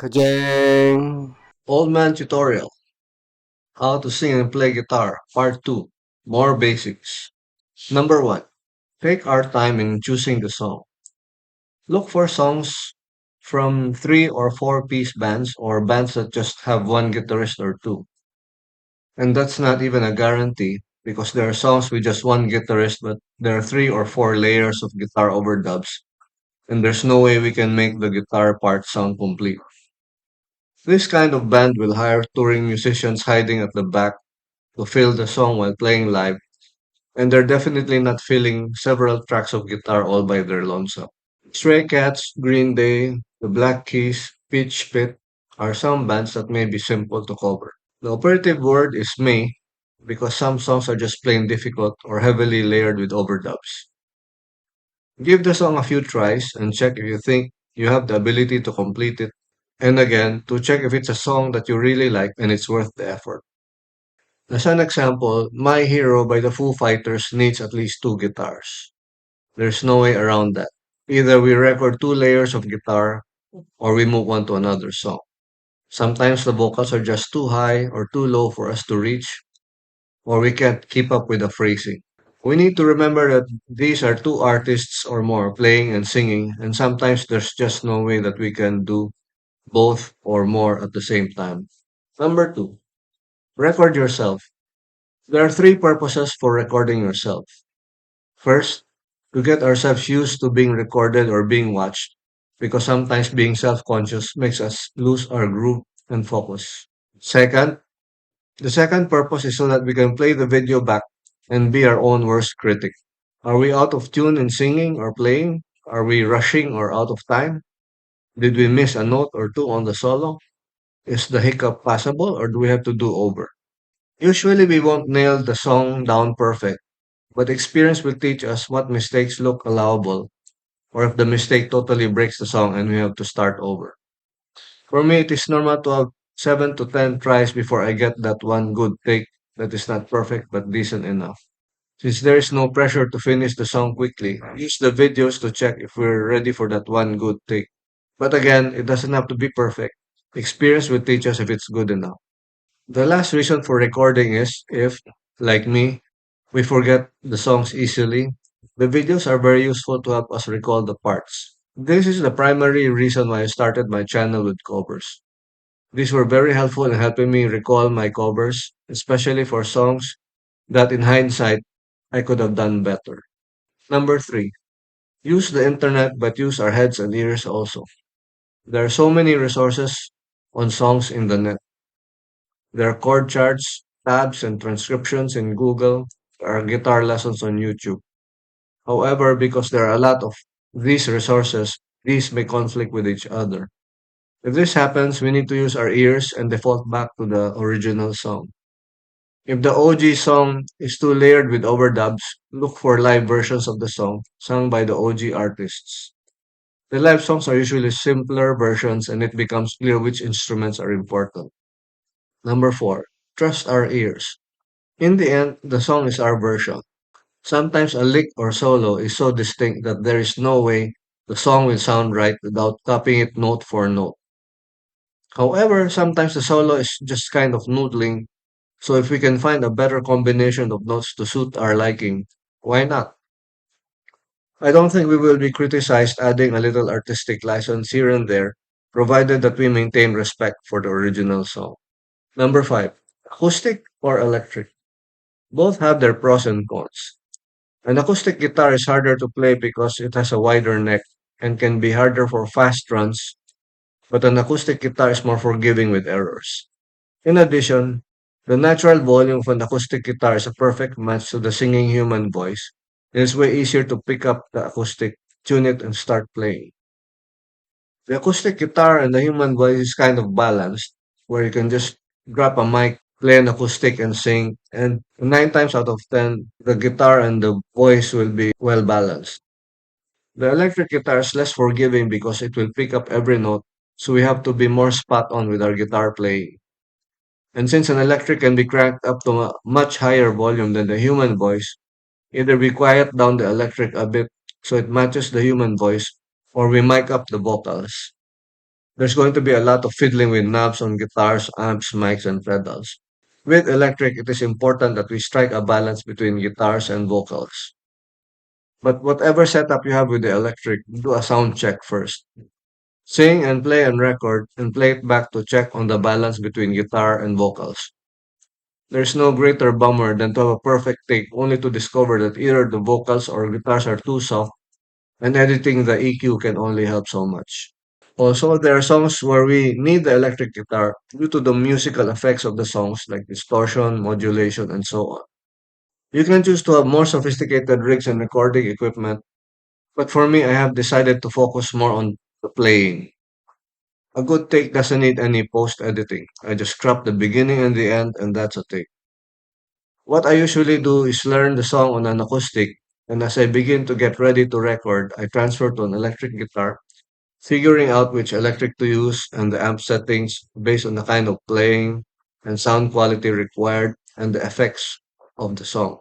Kajang. Old Man Tutorial: How to Sing and Play Guitar, Part 2. More Basics. Number 1. Take our time in choosing the song. Look for songs from 3 or 4 piece bands or bands that just have one guitarist or two. And that's not even a guarantee because there are songs with just one guitarist, but there are 3 or 4 layers of guitar overdubs, and there's no way we can make the guitar part sound complete. This kind of band will hire touring musicians hiding at the back to fill the song while playing live, and they're definitely not filling several tracks of guitar all by their lonesome. Stray Cats, Green Day, The Black Keys, Pitch Pit are some bands that may be simple to cover. The operative word is may because some songs are just plain difficult or heavily layered with overdubs. Give the song a few tries and check if you think you have the ability to complete it, and again, to check if it's a song that you really like and it's worth the effort. As an example, My Hero by the Foo Fighters needs at least 2 guitars. There's no way around that. Either we record 2 layers of guitar or we move on to another song. Sometimes the vocals are just too high or too low for us to reach, or we can't keep up with the phrasing. We need to remember that these are 2 artists or more playing and singing, and sometimes there's just no way that we can do both or more at the same time. Number 2, record yourself. There are 3 purposes for recording yourself. First, to get ourselves used to being recorded or being watched, because sometimes being self conscious makes us lose our groove and focus. Second, the second purpose is so that we can play the video back and be our own worst critic. Are we out of tune in singing or playing? Are we rushing or out of time? Did we miss a note or two on the solo? Is the hiccup passable or do we have to do over? Usually we won't nail the song down perfect, but experience will teach us what mistakes look allowable or if the mistake totally breaks the song and we have to start over. For me, it is normal to have 7 to 10 tries before I get that one good take that is not perfect but decent enough. Since there is no pressure to finish the song quickly, use the videos to check if we're ready for that one good take. But again, it doesn't have to be perfect. Experience will teach us if it's good enough. The last reason for recording is if, like me, we forget the songs easily. The videos are very useful to help us recall the parts. This is the primary reason why I started my channel with covers. These were very helpful in helping me recall my covers, especially for songs that in hindsight I could have done better. Number 3, use the internet but use our heads and ears also. There are so many resources on songs in the net. There are chord charts, tabs, and transcriptions in Google. There are guitar lessons on YouTube. However, because there are a lot of these resources, these may conflict with each other. If this happens, we need to use our ears and default back to the original song. If the OG song is too layered with overdubs, look for live versions of the song sung by the OG artists. The live songs are usually simpler versions and it becomes clear which instruments are important. Number 4, trust our ears. In the end, the song is our version. Sometimes a lick or solo is so distinct that there is no way the song will sound right without copying it note for note. However, sometimes the solo is just kind of noodling, so if we can find a better combination of notes to suit our liking, why not? I don't think we will be criticized adding a little artistic license here and there, provided that we maintain respect for the original song. Number 5, acoustic or electric? Both have their pros and cons. An acoustic guitar is harder to play because it has a wider neck and can be harder for fast runs, but an acoustic guitar is more forgiving with errors. In addition, the natural volume of an acoustic guitar is a perfect match to the singing human voice. It is way easier to pick up the acoustic, tune it, and start playing. The acoustic guitar and the human voice is kind of balanced, where you can just drop a mic, play an acoustic, and sing, and 9 times out of 10, the guitar and the voice will be well balanced. The electric guitar is less forgiving because it will pick up every note, so we have to be more spot on with our guitar playing. And since an electric can be cranked up to a much higher volume than the human voice, either we quiet down the electric a bit so it matches the human voice, or we mic up the vocals. There's going to be a lot of fiddling with knobs on guitars, amps, mics, and pedals. With electric, it is important that we strike a balance between guitars and vocals. But whatever setup you have with the electric, do a sound check first. Sing and play on record and play it back to check on the balance between guitar and vocals. There's no greater bummer than to have a perfect take only to discover that either the vocals or guitars are too soft and editing the EQ can only help so much. Also, there are songs where we need the electric guitar due to the musical effects of the songs like distortion, modulation, and so on. You can choose to have more sophisticated rigs and recording equipment, but for me, I have decided to focus more on the playing. A good take doesn't need any post editing. I just crop the beginning and the end, and that's a take. What I usually do is learn the song on an acoustic, and as I begin to get ready to record, I transfer to an electric guitar, figuring out which electric to use and the amp settings based on the kind of playing and sound quality required and the effects of the song.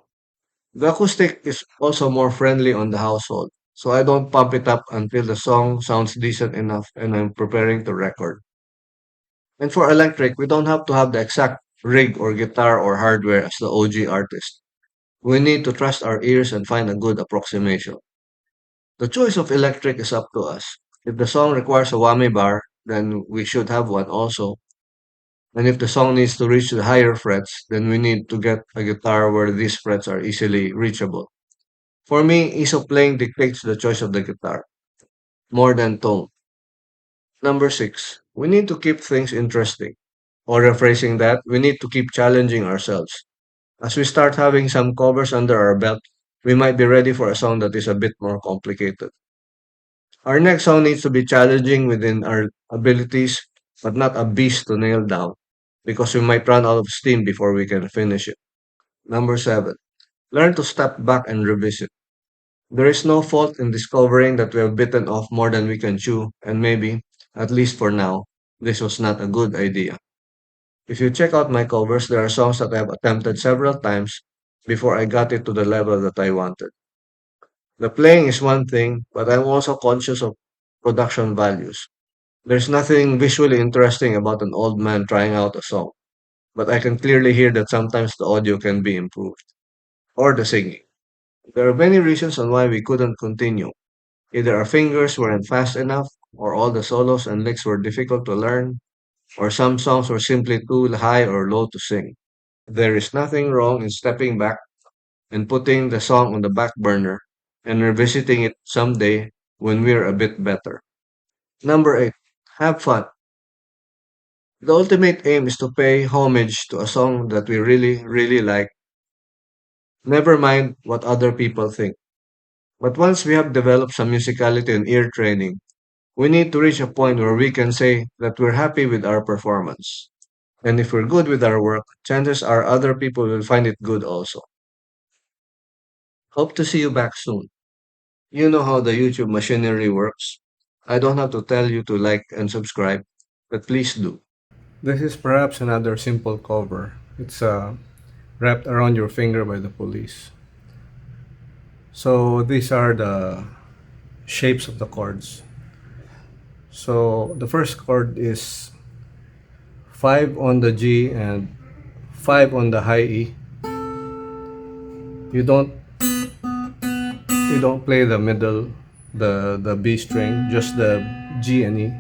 The acoustic is also more friendly on the household, so I don't pump it up until the song sounds decent enough and I'm preparing to record. And for electric, we don't have to have the exact rig or guitar or hardware as the OG artist. We need to trust our ears and find a good approximation. The choice of electric is up to us. If the song requires a whammy bar, then we should have one also. And if the song needs to reach the higher frets, then we need to get a guitar where these frets are easily reachable. For me, ease of playing dictates the choice of the guitar, more than tone. Number six, we need to keep things interesting. Or rephrasing that, we need to keep challenging ourselves. As we start having some covers under our belt, we might be ready for a song that is a bit more complicated. Our next song needs to be challenging within our abilities, but not a beast to nail down, because we might run out of steam before we can finish it. Number seven, learn to step back and revisit. There is no fault in discovering that we have bitten off more than we can chew, and maybe, at least for now, this was not a good idea. If you check out my covers, there are songs that I have attempted several times before I got it to the level that I wanted. The playing is one thing, but I'm also conscious of production values. There's nothing visually interesting about an old man trying out a song, but I can clearly hear that sometimes the audio can be improved, or the singing. There are many reasons on why we couldn't continue. Either our fingers weren't fast enough, or all the solos and licks were difficult to learn, or some songs were simply too high or low to sing. There is nothing wrong in stepping back and putting the song on the back burner and revisiting it someday when we're a bit better. Number eight, have fun. The ultimate aim is to pay homage to a song that we really, really like, never mind what other people think. But once we have developed some musicality and ear training, we need to reach a point where we can say that we're happy with our performance. And if we're good with our work, chances are other people will find it good also. Hope to see you back soon. You know how the YouTube machinery works. I don't have to tell you to like and subscribe, but please do. This is perhaps another simple cover. It's wrapped around your finger by the police. So these are the shapes of the chords. So the first chord is 5 on the G and 5 on the high E. You don't play the middle, the B string, just the G and E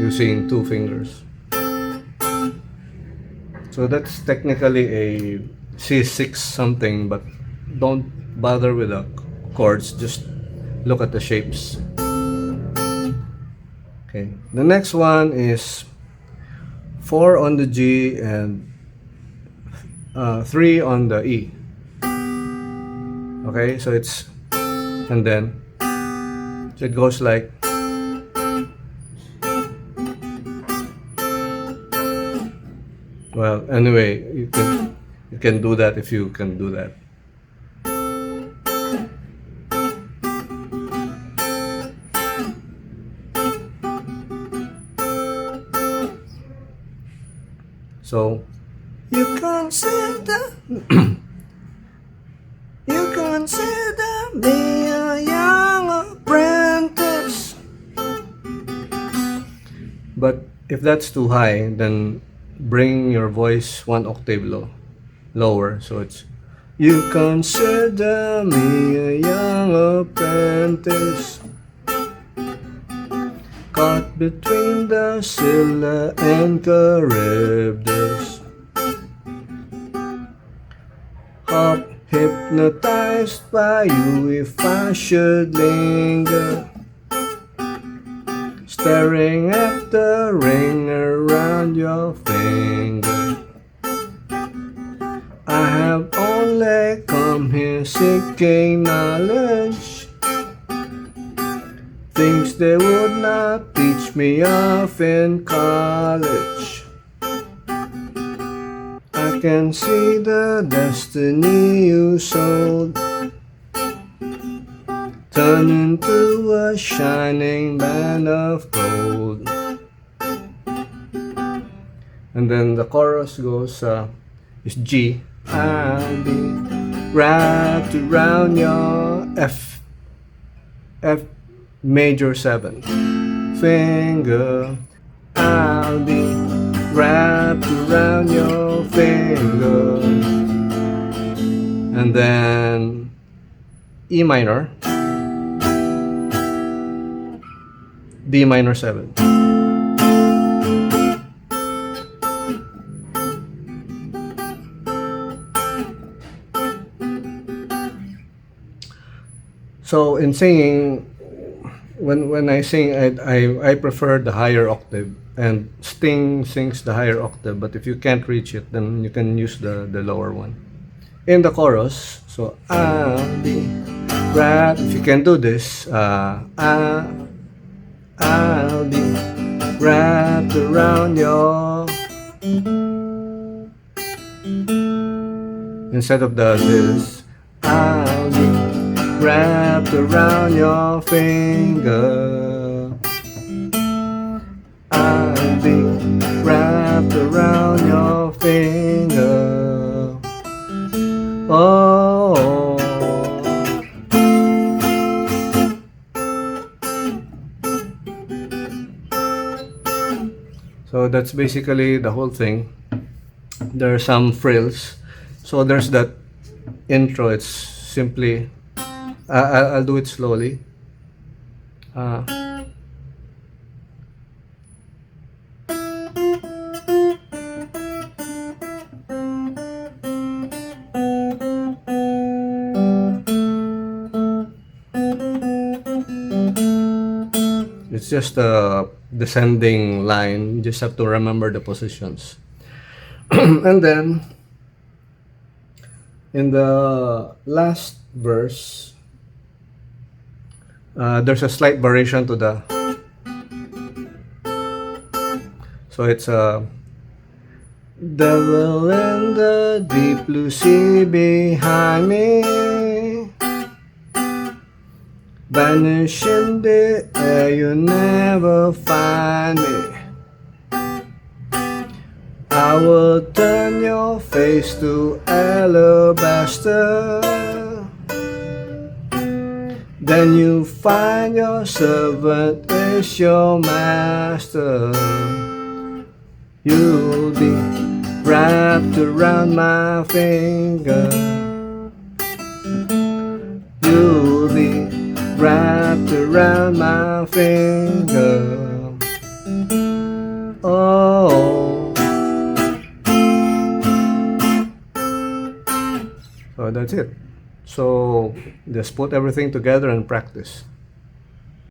using two fingers. So that's technically a C6 something, but don't bother with the chords, just look at the shapes. Okay, the next one is 4 on the G and 3 on the E. Okay, so it's, and then, so it goes like, well, anyway, you can do that if you can do that. So you consider you consider me a young apprentice. But if that's too high, then bring your voice one octave lower. So it's you consider me a young apprentice, caught between the Scylla and Charybdis, half hypnotized by you if I should linger, staring at the ring around your finger. I have only come here seeking knowledge, things they would not teach me of in college. I can see the destiny you sold turn into a shining band of gold. And then the chorus goes, is G. I'll be wrapped around your F major 7 finger. I'll be wrapped around your finger. And then E minor, D minor 7. So in singing, when I sing, I prefer the higher octave, and Sting sings the higher octave. But if you can't reach it, then you can use the lower one. In the chorus, so I'll be wrapped. If you can do this, I'll be wrapped around your. Instead of this, I'll be wrapped around your finger. I'll be wrapped around your finger. Oh. So that's basically the whole thing. There are some frills. So there's that intro. It's simply I'll do it slowly. It's just a descending line. You just have to remember the positions. And then in the last verse, there's a slight variation to the. So it's a devil in the deep blue sea behind me, vanish in the air, you never find me. I will turn your face to alabaster, then you find your servant is your master. You'll be wrapped around my finger. You'll be wrapped around my finger. Oh. So that's it. So just put everything together and practice.